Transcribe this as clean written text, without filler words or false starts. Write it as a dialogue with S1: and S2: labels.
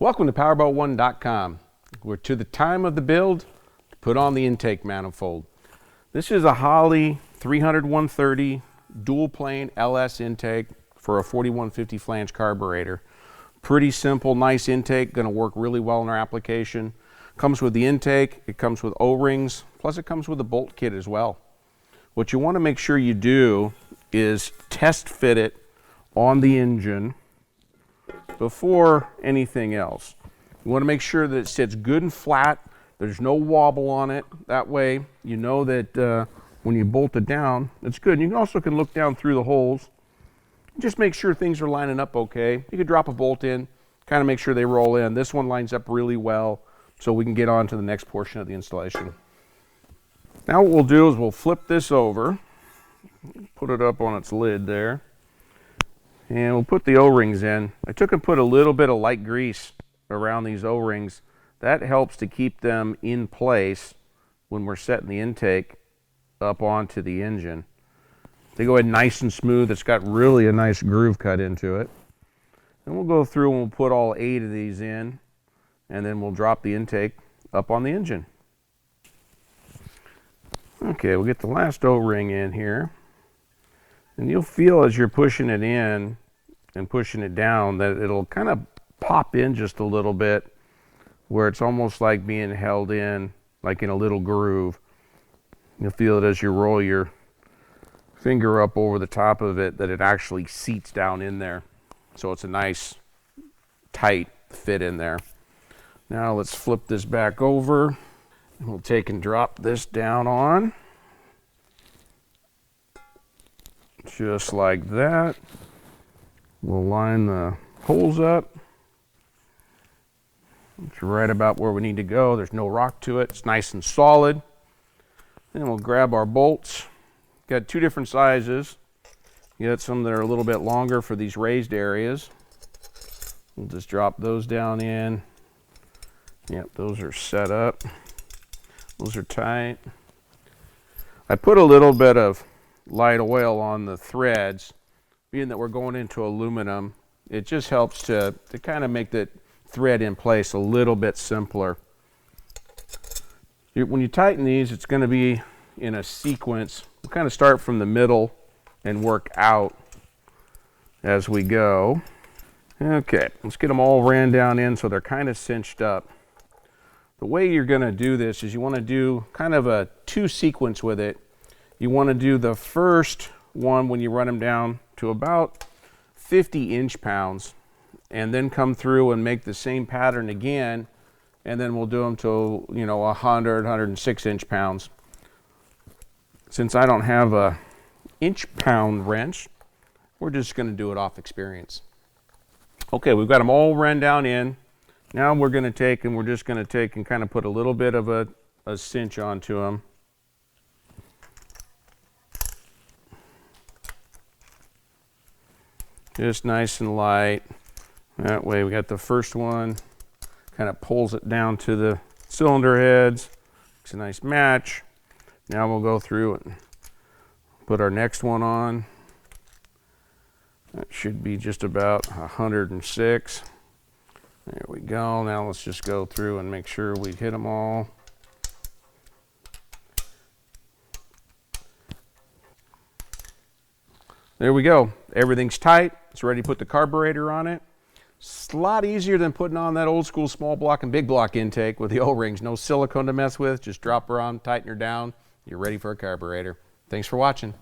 S1: Welcome to Powerboat1.com. We're to the time of the build to put on the intake manifold. This is a Holley 300-130 dual plane LS intake for a 4150 flange carburetor. Pretty simple, nice intake, going to work really well in our application. Comes with the intake, it comes with O-rings, plus it comes with a bolt kit as well. What you want to make sure you do is test fit it on the engine before anything else. You want to make sure that it sits good and flat, there's no wobble on it. That way you know that when you bolt it down, it's good. And you also can look down through the holes. Just make sure things are lining up okay. You could drop a bolt in, kind of make sure they roll in. This one lines up really well, so we can get on to the next portion of the installation. Now what we'll do is we'll flip this over, put it up on its lid there. And we'll put the O-rings in. I took and put a little bit of light grease around these O-rings. That helps to keep them in place when we're setting the intake up onto the engine. They go in nice and smooth. It's got really a nice groove cut into it. And we'll go through and we'll put all 8 of these in, and then we'll drop the intake up on the engine. Okay, we'll get the last O-ring in here. And you'll feel as you're pushing it in and pushing it down that it'll kind of pop in just a little bit, where it's almost like being held in, like in a little groove. You'll feel it as you roll your finger up over the top of it, that it actually seats down in there. So it's a nice, tight fit in there. Now let's flip this back over. We'll take and drop this down on. Just like that. We'll line the holes up. It's right about where we need to go. There's no rock to it. It's nice and solid. Then we'll grab our bolts. Got 2 different sizes. You got some that are a little bit longer for these raised areas. We'll just drop those down in. Yep, those are set up. Those are tight. I put a little bit of light oil on the threads, being that we're going into aluminum. It just helps to kind of make the thread in place a little bit simpler. When you tighten these, it's going to be in a sequence. We'll kind of start from the middle and work out as we go. Okay, let's get them all ran down in so they're kind of cinched up. The way you're going to do this is you want to do kind of a 2 sequence with it. You want to do the first one when you run them down to about 50 inch-pounds, and then come through and make the same pattern again, and then we'll do them to 100, 106 inch-pounds. Since I don't have a inch-pound wrench, we're just going to do it off experience. Okay, we've got them all run down in. Now we're going to take and kind of put a little bit of a cinch onto them. Just nice and light. That way we got the first one, kind of pulls it down to the cylinder heads. It's a nice match. Now we'll go through and put our next one on. That should be just about 106. There we go. Now let's just go through and make sure we hit them all. There we go. Everything's tight. It's ready to put the carburetor on it. It's a lot easier than putting on that old school small block and big block intake with the O-rings. No silicone to mess with. Just drop her on, tighten her down. You're ready for a carburetor. Thanks for watching.